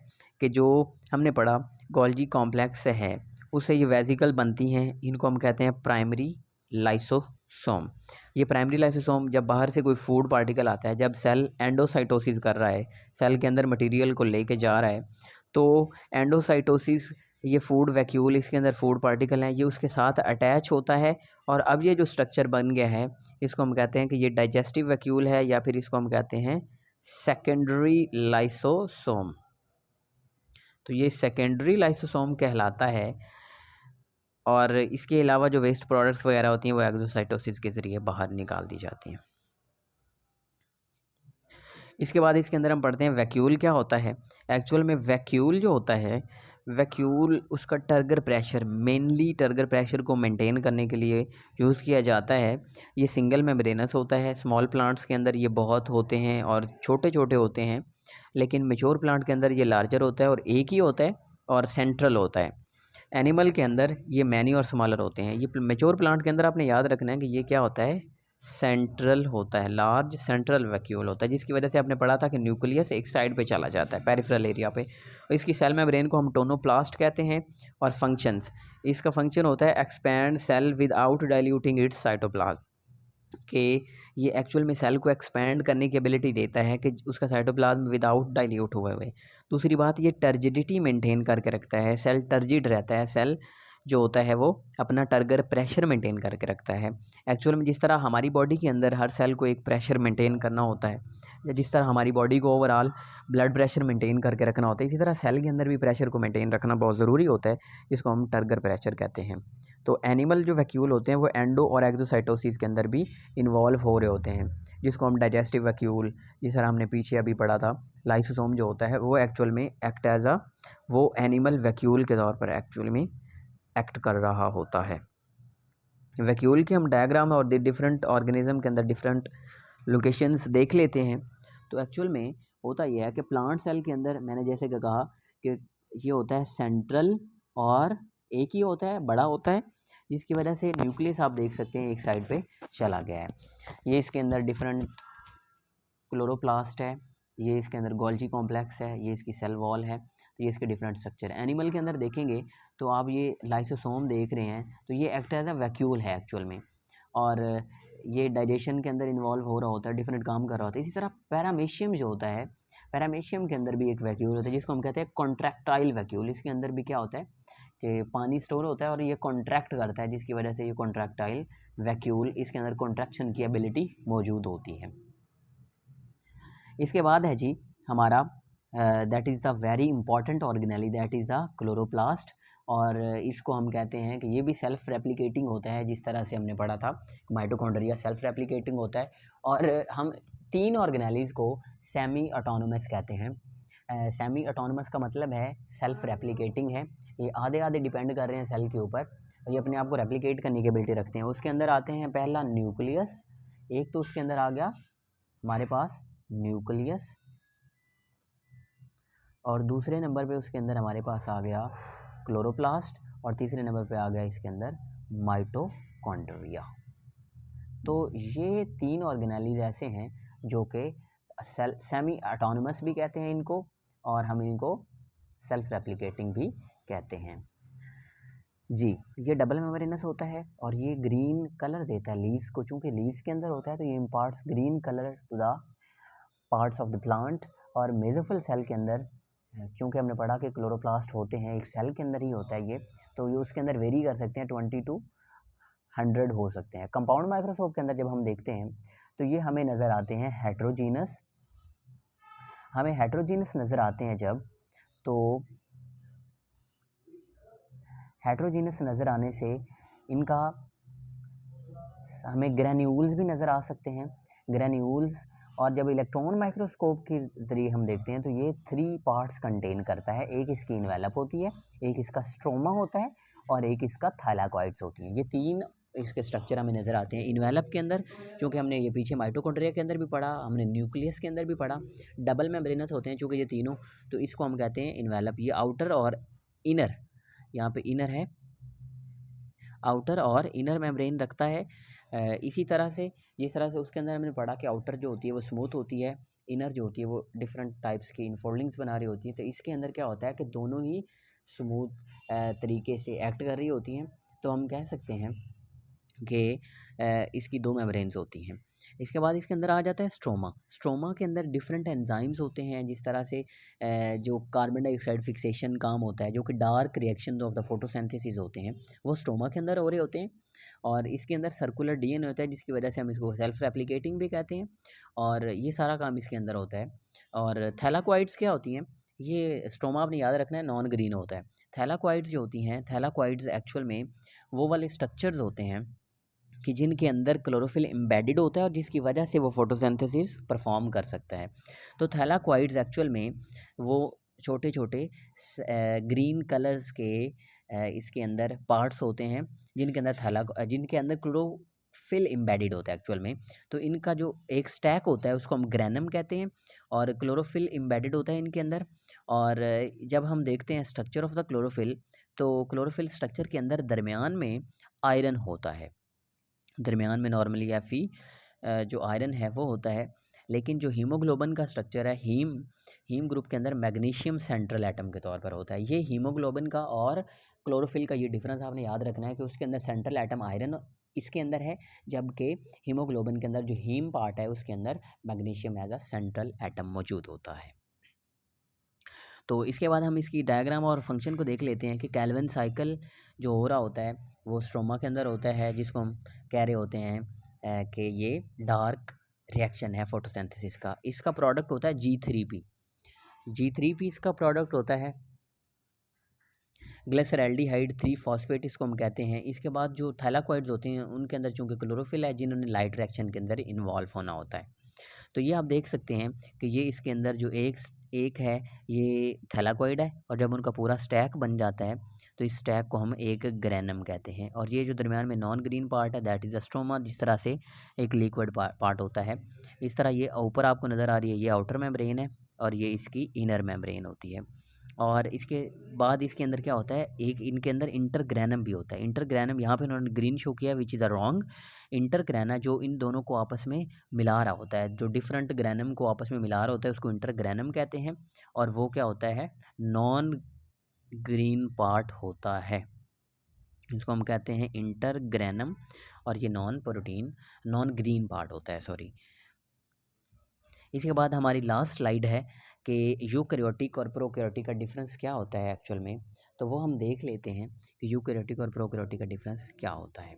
कि जो हमने पढ़ा गोल्जी कॉम्प्लेक्स है उससे ये वेसिकल बनती हैं, इनको हम कहते हैं प्राइमरी लाइसोसोम। ये प्राइमरी लाइसोसोम जब बाहर से कोई फूड पार्टिकल आता है, जब सेल एंडोसाइटोसिस कर रहा है, सेल के अंदर मटेरियल को लेके जा रहा है, तो एंडोसाइटोसिस, ये फूड वैक्यूल, इसके अंदर फूड पार्टिकल हैं, ये उसके साथ अटैच होता है। और अब ये जो स्ट्रक्चर बन गया है इसको हम कहते हैं कि ये डाइजेस्टिव वैक्यूल है, या फिर इसको हम कहते हैं सेकेंडरी लाइसोसोम। तो ये सेकेंडरी लाइसोसोम कहलाता है। और इसके अलावा जो वेस्ट प्रोडक्ट्स वगैरह होती हैं वो एक्सोसाइटोसिस के ज़रिए बाहर निकाल दी जाती हैं। इसके बाद इसके अंदर हम पढ़ते हैं वैक्यूल क्या होता है। एक्चुअल में वैक्यूल जो होता है, वैक्यूल उसका turgor pressure, mainly turgor pressure को मेंटेन करने के लिए यूज़ किया जाता है। ये सिंगल मेम्ब्रेनस होता है। स्मॉल प्लांट्स के अंदर ये बहुत होते हैं और छोटे छोटे होते हैं, लेकिन मैच्योर प्लांट के अंदर ये लार्जर होता है और एक ही होता है और सेंट्रल होता है। एनिमल के अंदर ये मैनी और स्मॉलर होते हैं। ये मैच्योर प्लांट के अंदर आपने याद रखना है कि ये क्या होता है, सेंट्रल होता है, लार्ज सेंट्रल वैक्यूल होता है, जिसकी वजह से आपने पढ़ा था कि न्यूक्लियस एक साइड पे चला जाता है पेरिफेरल एरिया पे। और इसकी सेल मेम्ब्रेन को हम टोनोप्लास्ट कहते हैं। और फंक्शंस, इसका फंक्शन होता है expand cell without diluting its cytoplasm, कि ये एक्चुअल में सेल को एक्सपैंड करने की एबिलिटी देता है कि उसका साइटोप्लाज्म विदाउट डाइल्यूट हुए हुए। दूसरी बात, ये टर्जिडिटी मेंटेन करके रखता है, सेल टर्जिड रहता है। सेल जो होता है वो अपना टर्गर प्रेशर मेंटेन करके रखता है। एक्चुअल में जिस तरह हमारी बॉडी के अंदर हर सेल को एक प्रेशर मेंटेन करना होता है, या जिस तरह हमारी बॉडी को ओवरऑल ब्लड प्रेशर मेंटेन करके रखना होता है, इसी तरह सेल के अंदर भी प्रेशर को मेंटेन रखना बहुत ज़रूरी होता है, जिसको हम टर्गर प्रेशर कहते हैं। तो एनिमल जो वैक्यूल होते हैं वो एंडो और एक्सोसाइटोसिस के अंदर भी इन्वॉल्व हो रहे होते हैं, जिसको हम डाइजेस्टिव वैक्यूल, जिस तरह हमने पीछे अभी पढ़ा था, लाइसोसोम जो होता है वो एक्चुअल में एक्ट एज अ, वो एनिमल वैक्यूल के तौर पर एक्चुअल में एक्ट कर रहा होता है। वैक्यूल के हम डायग्राम और डिफरेंट ऑर्गेनिज्म के अंदर डिफरेंट लोकेशंस देख लेते हैं। तो एक्चुअल में होता ये है कि प्लांट सेल के अंदर मैंने जैसे कि कहा कि ये होता है सेंट्रल और एक ही होता है, बड़ा होता है, जिसकी वजह से न्यूक्लियस आप देख सकते हैं एक साइड पे चला गया है। ये इसके अंदर डिफरेंट क्लोरोप्लास्ट है, ये इसके अंदर गोल्जी कॉम्प्लेक्स है, ये इसकी सेल वॉल है, तो ये इसके डिफरेंट स्ट्रक्चर है। एनिमल के अंदर देखेंगे तो आप ये लाइसोसोम देख रहे हैं, तो ये एक्ट एज अ वैक्यूल है एक्चुअल में, और ये डाइजेशन के अंदर इन्वॉल्व हो रहा होता है, डिफरेंट काम कर रहा होता है। इसी तरह पैरामेशियम जो होता है, पैरामेशियम के अंदर भी एक वैक्यूल होता है जिसको हम कहते हैं कॉन्ट्रैक्टाइल वैक्यूल। इसके अंदर भी क्या होता है कि पानी स्टोर होता है और ये कॉन्ट्रैक्ट करता है, जिसकी वजह से ये कॉन्ट्रैक्टाइल वैक्यूल, इसके अंदर कॉन्ट्रैक्शन की एबिलिटी मौजूद होती है। इसके बाद है जी हमारा that is the very important organelle, that is the chloroplast, और इसको हम कहते हैं कि ये भी सेल्फ रेप्लिकेटिंग होता है, जिस तरह से हमने पढ़ा था माइटोकॉन्ड्रिया सेल्फ रेप्लिकेटिंग होता है। और हम 3 ऑर्गेनेलीज को सेमी ऑटोनोमस कहते हैं। सेमी ऑटोनोमस का मतलब है सेल्फ रेप्लिकेटिंग है, ये आधे आधे डिपेंड कर रहे हैं सेल के ऊपर, ये अपने आप को रेप्लिकेट करने की एबिलिटी रखते हैं। उसके अंदर आते हैं पहला न्यूक्लियस, एक तो उसके अंदर आ गया हमारे पास न्यूक्लियस, और दूसरे नंबर पे उसके अंदर हमारे पास आ गया क्लोरोप्लास्ट, और तीसरे नंबर पे आ गया इसके अंदर माइटोकॉन्ड्रिया। तो ये 3 ऑर्गेनेलीज ऐसे हैं जो कि सेमी ऑटोनोमस भी कहते हैं इनको, और हम इनको सेल्फ रेप्लिकेटिंग भी कहते हैं जी। ये डबल मेम्ब्रेनस होता है और ये ग्रीन कलर देता है लीव्स को, चूँकि लीव्स के अंदर होता है तो ये imparts green colour to the parts of the plant. और मेसोफिल सेल के अंदर, क्योंकि हमने पढ़ा कि क्लोरोप्लास्ट होते हैं एक सेल के अंदर ही होता है ये, तो ये उसके अंदर वेरी कर सकते हैं, 20 to 100 हो सकते हैं। कंपाउंड माइक्रोस्कोप के अंदर जब हम देखते हैं तो ये हमें नज़र आते हैं हेट्रोजीनस, हमें हेट्रोजीनस नज़र आते हैं जब, तो हेट्रोजीनस नज़र आने से इनका हमें ग्रैन्यूल्स भी नज़र आ सकते हैं, ग्रैन्यूल्स। और जब इलेक्ट्रॉन माइक्रोस्कोप के ज़रिए हम देखते हैं तो ये 3 पार्ट्स कंटेन करता है, एक इसकी इन्वेलप होती है, एक इसका स्ट्रोमा होता है, और एक इसका थाइलाकॉइड्स होती हैं। ये 3 इसके स्ट्रक्चर हमें नज़र आते हैं इन्वेलप के अंदर, क्योंकि हमने ये पीछे माइटोकॉन्ड्रिया के अंदर भी पढ़ा, हमने न्यूक्लियस के अंदर भी पढ़ा, डबल मेम्ब्रेनस होते हैं चूँकि ये तीनों, तो इसको हम कहते हैं इन्वेलप। ये आउटर और इनर, यहाँ पे इनर है, आउटर और इनर मेम्ब्रेन रखता है। इसी तरह से जिस तरह से उसके अंदर हमने पढ़ा कि आउटर जो होती है वो स्मूथ होती है, इनर जो होती है वो डिफरेंट टाइप्स की इनफोल्डिंग्स बना रही होती है, तो इसके अंदर क्या होता है कि दोनों ही स्मूथ तरीके से एक्ट कर रही होती हैं। तो हम कह सकते हैं कि इसकी 2 मेम्ब्रेन्स होती हैं। इसके बाद इसके अंदर आ जाता है स्ट्रोमा। स्ट्रोमा के अंदर डिफरेंट एंजाइम्स होते हैं, जिस तरह से जो कार्बन डाइऑक्साइड फिक्सेशन काम होता है, जो कि dark reaction of the photosynthesis होते हैं, वो स्ट्रोमा के अंदर हो रहे होते हैं। और इसके अंदर सर्कुलर डीएनए होता है, जिसकी वजह से हम इसको सेल्फ रेप्लिकेटिंग भी कहते हैं, और ये सारा काम इसके अंदर होता है। और थैलाकॉइड्स क्या होती हैं, ये स्ट्रोमा आपने याद रखना है नॉन ग्रीन होता है। थैलाकॉइड्स जो होती हैं, थैलाकॉइड्स एक्चुअल में वो वाले स्ट्रक्चर्स होते हैं कि जिनके अंदर क्लोरोफिल एम्बेडेड होता है और जिसकी वजह से वो फोटोसिंथेसिस परफॉर्म कर सकता है। तो थैलाकॉइड्स एक्चुअल में वो छोटे छोटे ग्रीन कलर्स के इसके अंदर पार्ट्स होते हैं, जिनके अंदर क्लोरोफिल एम्बेडेड होता है एक्चुअल में। तो इनका जो एक स्टैक होता है उसको हम ग्रैनम कहते हैं, और क्लोरोफिल एम्बेडेड होता है इनके अंदर। और जब हम देखते हैं स्ट्रक्चर ऑफ द क्लोरोफिल, तो क्लोरोफिल स्ट्रक्चर के अंदर दरमियान में आयरन होता है, दरमियान में नॉर्मली Fe जो आयरन है वो होता है। लेकिन जो हीमोग्लोबिन का स्ट्रक्चर है, हीम ग्रुप के अंदर मैग्नीशियम सेंट्रल एटम के तौर पर होता है। ये हीमोग्लोबिन का और क्लोरोफिल का ये डिफरेंस आपने याद रखना है कि उसके अंदर सेंट्रल एटम आयरन इसके अंदर है, जबकि हीमोग्लोबिन के अंदर जो हीम पार्ट है उसके अंदर magnesium as a central atom मौजूद होता है। तो इसके बाद हम इसकी डायग्राम और फंक्शन को देख लेते हैं कि कैल्विन साइकिल जो हो रहा होता है वो स्ट्रोमा के अंदर होता है, जिसको हम कह रहे होते हैं कि ये डार्क रिएक्शन है फोटोसिंथेसिस का। इसका प्रोडक्ट होता है G3P इसका प्रोडक्ट होता है, ग्लिसरैल्डिहाइड 3 फॉस्फेट इसको हम कहते हैं। इसके बाद जो थैलाकॉइड्स होते हैं उनके अंदर चूँकि क्लोरोफिल है, जिन्होंने लाइट रिएक्शन के अंदर इन्वॉल्व होना होता है। तो ये आप देख सकते हैं कि ये इसके अंदर जो एक है ये थैलाकॉइड है, और जब उनका पूरा स्टैक बन जाता है तो इस स्टैक को हम एक ग्रेनम कहते हैं। और ये जो दरमियान में नॉन ग्रीन पार्ट है दैट इज़ अ स्ट्रोमा, जिस तरह से एक लिक्विड पार्ट होता है। इस तरह ये ऊपर आपको नज़र आ रही है, ये आउटर मेम्ब्रेन है और ये इसकी इनर मेम्ब्रेन होती है। और इसके बाद इसके अंदर क्या होता है, एक इनके अंदर इंटरग्रेनम भी होता है। इंटरग्रेनम यहाँ पे उन्होंने ग्रीन शो किया विच इज़ अ रॉन्ग। इंटरग्रेना जो इन दोनों को आपस में मिला रहा होता है, जो डिफरेंट ग्रेनम को आपस में मिला रहा होता है उसको इंटरग्रेनम कहते हैं। और वो क्या होता है, नॉन ग्रीन पार्ट होता है, इसको हम कहते हैं इंटरग्रेनम। और ये नॉन ग्रीन पार्ट होता है, सॉरी। इसके बाद हमारी लास्ट स्लाइड है कि यूकैरियोटिक और प्रोकैरियोटिक का डिफरेंस क्या होता है एक्चुअल में। तो वो हम देख लेते हैं कि यूकैरियोटिक और प्रोकैरियोटिक का डिफरेंस क्या होता है।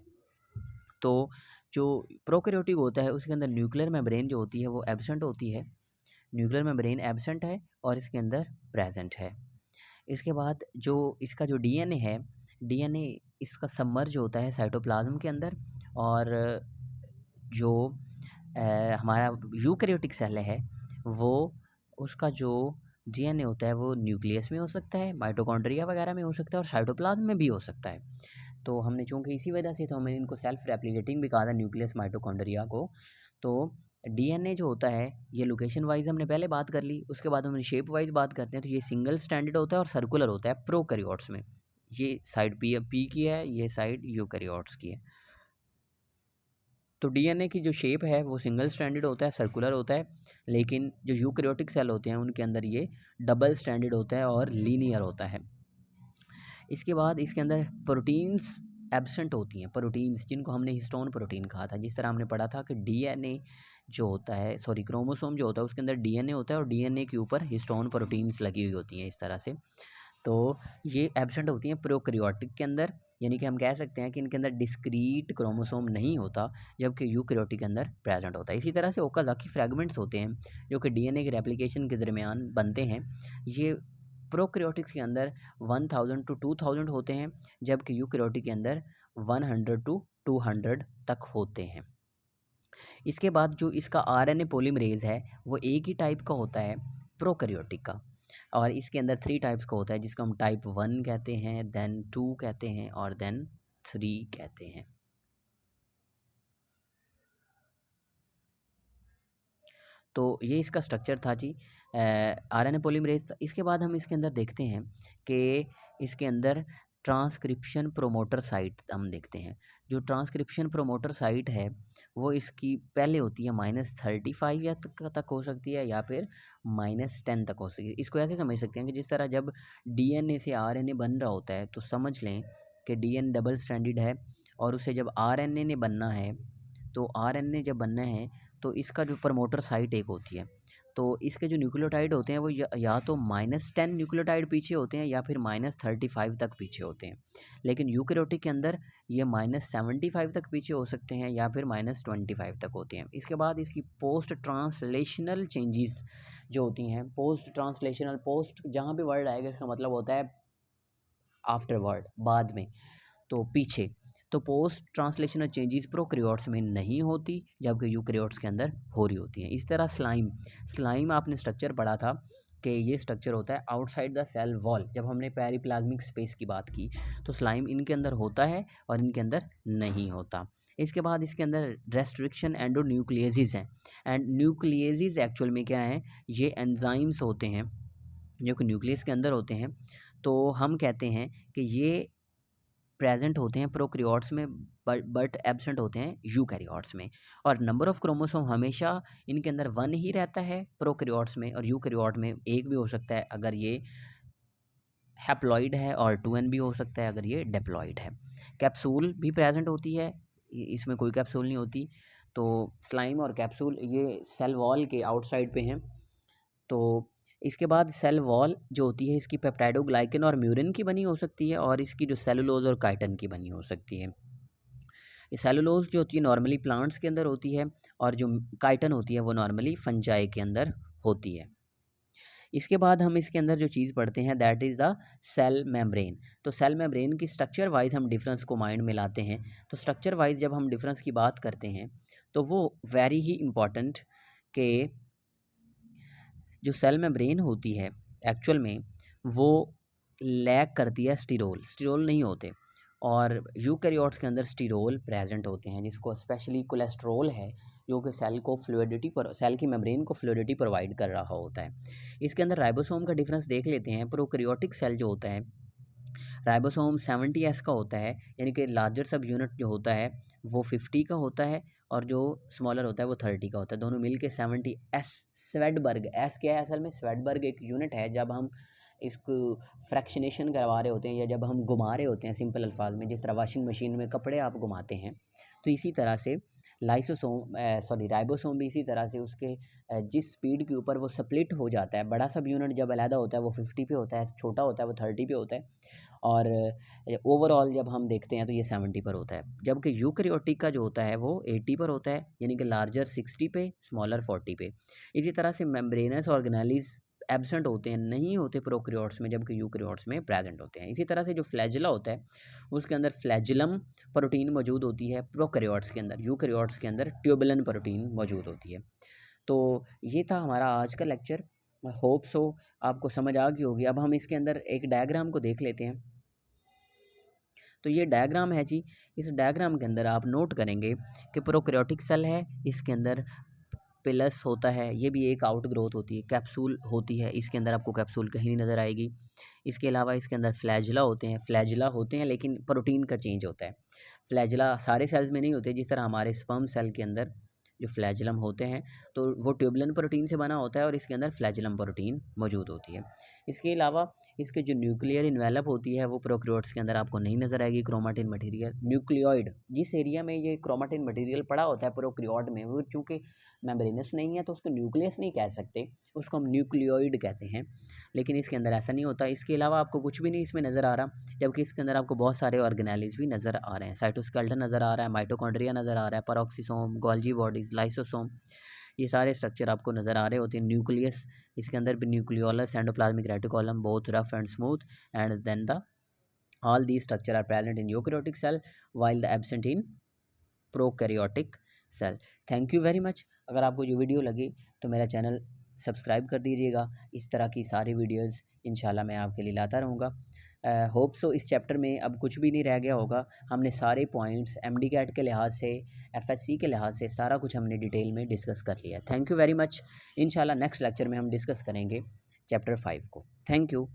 तो जो प्रोकैरियोटिक होता है उसके अंदर न्यूक्लियर मेम्ब्रेन जो होती है वो एब्सेंट होती है, न्यूक्लियर मेम्ब्रेन एब्सेंट है और इसके अंदर प्रेजेंट है। इसके बाद जो इसका जो डीएनए है, डीएनए इसका सबमर्ज होता है साइटोप्लाज्म के अंदर। और जो हमारा यूकैरियोटिक सेल है वो उसका जो डीएनए होता है वो न्यूक्लियस में हो सकता है, माइटोकॉन्ड्रिया वगैरह में हो सकता है और साइटोप्लाज्म में भी हो सकता है। तो हमने चूँकि इसी वजह से तो हमने इनको सेल्फ रेप्लिकेटिंग भी कहा था, न्यूक्लियस माइटोकॉन्ड्रिया को। तो डीएनए जो होता है ये लोकेशन वाइज हमने पहले बात कर ली, उसके बाद हमने शेप वाइज बात करते हैं। तो ये सिंगल स्टैंडर्ड होता है और सर्कुलर होता है प्रोकैरियोट्स में। ये साइड पी की है, ये साइड यूकैरियोट्स की है। तो डीएनए की जो शेप है वो सिंगल स्ट्रैंडेड होता है, सर्कुलर होता है। लेकिन जो यूकैरियोटिक सेल होते हैं उनके अंदर ये डबल स्ट्रैंडेड होता है और लीनियर होता है। इसके बाद इसके अंदर प्रोटीन्स एब्सेंट होती हैं, प्रोटीन्स जिनको हमने हिस्टोन प्रोटीन कहा था। जिस तरह हमने पढ़ा था कि डीएनए जो होता है, सॉरी क्रोमोसोम जो होता है उसके अंदर डीएनए होता है और डीएनए के ऊपर हिस्टोन प्रोटीन्स लगी हुई होती हैं इस तरह से। तो ये एब्सेंट होती हैं प्रोकैरियोटिक के अंदर, यानी कि हम कह सकते हैं कि इनके अंदर डिस्क्रीट क्रोमोसोम नहीं होता, जबकि यूकैरियोटिक के अंदर प्रेजेंट होता है। इसी तरह से ओकाज़ाकी फ्रैगमेंट्स होते हैं जो कि डीएनए के रेप्लिकेशन के दरमियान बनते हैं। ये प्रोकैरियोटिक्स के अंदर 1000 to 2000 होते हैं, जबकि यूकैरियोटिक के अंदर 100 to 200 तक होते हैं। इसके बाद जो इसका आरएनए पॉलीमरेज है वो एक ही टाइप का होता है प्रोकैरियोटिक का, और इसके अंदर 3 टाइप्स का होता है जिसको हम टाइप 1 कहते हैं, देन 2 कहते हैं और देन 3 कहते हैं। तो ये इसका स्ट्रक्चर था जी आरएनए पॉलीमरेज। इसके बाद हम इसके अंदर देखते हैं कि इसके अंदर ट्रांसक्रिप्शन प्रोमोटर साइट हम देखते हैं। जो ट्रांसक्रिप्शन प्रोमोटर साइट है वो इसकी पहले होती है -35 या तक हो सकती है या फिर -10 तक हो सकती है। इसको ऐसे समझ सकते हैं कि जिस तरह जब डीएनए से आरएनए बन रहा होता है तो समझ लें कि डीएनए डबल स्ट्रैंडेड है और उसे जब आरएनए ने बनना है, तो आरएनए जब बनना है तो इसका जो प्रमोटर साइट एक होती है, तो इसके जो न्यूक्लियोटाइड होते हैं वो या तो -10 न्यूक्लियोटाइड पीछे होते हैं या फिर -35 तक पीछे होते हैं। लेकिन यूकैरियोटिक के अंदर ये -75 तक पीछे हो सकते हैं या फिर -25 तक होते हैं। इसके बाद इसकी पोस्ट ट्रांसलेशनल चेंजेस जो होती हैं, पोस्ट ट्रांसलेशनल, पोस्ट जहाँ भी वर्ड आएगा इसका मतलब होता है आफ्टर वर्ड, बाद में, तो पीछे। तो पोस्ट ट्रांसलेशनल चेंजेस प्रोकैरियोट्स में नहीं होती जबकि यूकैरियोट्स के अंदर हो रही होती हैं। इस तरह स्लाइम आपने स्ट्रक्चर पढ़ा था कि ये स्ट्रक्चर होता है आउटसाइड द सेल वॉल। जब हमने पेरिप्लाज्मिक स्पेस की बात की तो स्लाइम इनके अंदर होता है और इनके अंदर नहीं होता। इसके बाद इसके अंदर रेस्ट्रिक्शन एंडोन्यूक्लियेसिस हैं। एंड न्यूक्लियेसिस एक्चुअल में क्या है, ये एंजाइम्स होते हैं जो कि न्यूक्लियस के अंदर होते हैं। तो हम कहते हैं कि ये प्रेजेंट होते हैं प्रोकैरियोट्स में बट एब्सेंट होते हैं यूकैरियोट्स में। और नंबर ऑफ क्रोमोसोम हमेशा इनके अंदर 1 ही रहता है प्रोकैरियोट्स में, और यूकैरियोट में 1 भी हो सकता है अगर ये हैप्लॉइड है, और 2n भी हो सकता है अगर ये डिप्लॉइड है। कैप्सूल भी प्रेजेंट होती है, इसमें कोई कैप्सूल नहीं होती। तो स्लाइम और कैप्सूल ये सेल वॉल के आउटसाइड पे हैं। तो इसके बाद सेल वॉल जो होती है इसकी पेप्टाइडोग्लाइकन और म्यूरिन की बनी हो सकती है, और इसकी जो सेलुलोज और काइटिन की बनी हो सकती है। ये सेलुलोज जो होती है नॉर्मली प्लांट्स के अंदर होती है, और जो काइटिन होती है वो नॉर्मली फंजाई के अंदर होती है। इसके बाद हम इसके अंदर जो चीज़ पढ़ते हैं that is the cell membrane. तो सेल मेम्ब्रेन की स्ट्रक्चर वाइज हम डिफरेंस को माइंड में लाते हैं। तो स्ट्रक्चर वाइज जब हम डिफरेंस की बात करते हैं तो वो वेरी ही इम्पॉर्टेंट के जो सेल मेम्ब्रेन होती है एक्चुअल में वो लैक करती है स्टिरोल, स्टिरोल नहीं होते। और यूकैरियोट्स के अंदर स्टिरोल प्रेजेंट होते हैं, जिसको स्पेशली कोलेस्ट्रॉल है जो कि सेल को फ्लूइडिटी पर सेल की मेम्ब्रेन को फ्लूइडिटी प्रोवाइड कर रहा होता है। इसके अंदर राइबोसोम का डिफरेंस देख लेते हैं। प्रोकैरियोटिक सेल जो होता है राइबोसोम 70S का होता है, यानी कि लार्जर सब यूनिट जो होता है वो 50 का होता है और जो स्मॉलर होता है वो 30 का होता है। दोनों मिल के 70S। स्वेडबर्ग, एस क्या है असल में? स्वेडबर्ग एक यूनिट है। जब हम इसको फ्रैक्शनेशन करवा रहे होते हैं या जब हम घुमा रहे होते हैं, सिंपल अल्फाज में जिस तरह वॉशिंग मशीन में कपड़े आप घुमाते हैं, तो इसी तरह से राइबोसोम भी इसी तरह से उसके जिस स्पीड के ऊपर वो स्प्लिट हो जाता है, बड़ा सब यूनिट जब अलहदा होता है वो 50 पे होता है, छोटा होता है वो 30 पे होता है, और ओवरऑल जब हम देखते हैं तो ये 70 पर होता है। जबकि यूकैरियोटिक का जो होता है वो 80 पर होता है, यानी कि लार्जर 60 पे, स्मॉलर 40 पे। इसी तरह से मेम्ब्रेनस ऑर्गेनेलिज एब्सेंट होते हैं, नहीं होते प्रोकैरियोट्स में, जबकि यूकैरियोट्स में प्रेजेंट होते हैं। इसी तरह से जो फ्लैजिला होता है उसके अंदर फ्लैजिलम प्रोटीन मौजूद होती है प्रोकैरियोट्स के अंदर, यूकैरियोट्स के अंदर ट्यूबुलिन प्रोटीन मौजूद होती है। तो ये था हमारा आज का लेक्चर। होप सो आपको समझ आ गई होगी। अब हम इसके अंदर एक डायग्राम को देख लेते हैं। तो ये डायग्राम है जी। इस डायग्राम के अंदर आप नोट करेंगे कि प्रोकैरियोटिक सेल है, इसके अंदर पिलस होता है, ये भी एक आउट ग्रोथ होती है, कैप्सूल होती है, इसके अंदर आपको कैप्सूल कहीं नहीं नज़र आएगी। इसके अलावा इसके अंदर फ्लैजिला होते हैं लेकिन प्रोटीन का चेंज होता है। फ्लैजिला सारे सेल्स में नहीं होते, जिस तरह हमारे स्पर्म सेल के अंदर जो फ्लैजिलम होते हैं तो वो ट्यूबुलिन प्रोटीन से बना होता है और इसके अंदर फ्लैजिलम प्रोटीन मौजूद होती है। इसके अलावा इसके जो न्यूक्लियर इन्वेलप होती है वो प्रोकैरियोट्स के अंदर आपको नहीं नज़र आएगी। क्रोमाटिन मटेरियल, न्यूक्लियोइड, जिस एरिया में ये क्रोमाटिन मटेरियल पड़ा होता है प्रोकैरियोट में, वो चूँकि मेम्ब्रेनस नहीं है तो उसको न्यूक्लियस नहीं कह सकते, उसको हम न्यूक्लियोइड कहते हैं। लेकिन इसके अंदर ऐसा नहीं होता। इसके अलावा आपको कुछ भी नहीं इसमें नज़र आ रहा, जबकि इसके अंदर आपको बहुत सारे ऑर्गेनेलिज भी नज़र आ रहे हैं। साइटोस्केलेटन नज़र आ रहा है, माइटोकॉन्ड्रिया नज़र आ रहा है, पेरोक्सिसोम, गोल्जी बॉडीज़, लाइसोसोम, ये सारे स्ट्रक्चर आपको नज़र आ रहे होते हैं। न्यूक्लियस, इसके अंदर भी nucleolus, endoplasmic reticulum, both rough and smooth, and then the all these structure are present in eukaryotic cell while the absent in prokaryotic cell। Thank you very much. अगर आपको जो वीडियो लगी तो मेरा चैनल सब्सक्राइब कर दीजिएगा। इस तरह की सारी वीडियोस इंशाल्लाह मैं आपके लिए लाता रहूँगा। होप सो इस चैप्टर में अब कुछ भी नहीं रह गया होगा। हमने सारे पॉइंट्स एमडी कैट के लिहाज से, एफएससी के लिहाज से सारा कुछ हमने डिटेल में डिस्कस कर लिया। Thank you very much. इंशाल्लाह नेक्स्ट लेक्चर में हम डिस्कस करेंगे चैप्टर 5 को। Thank you.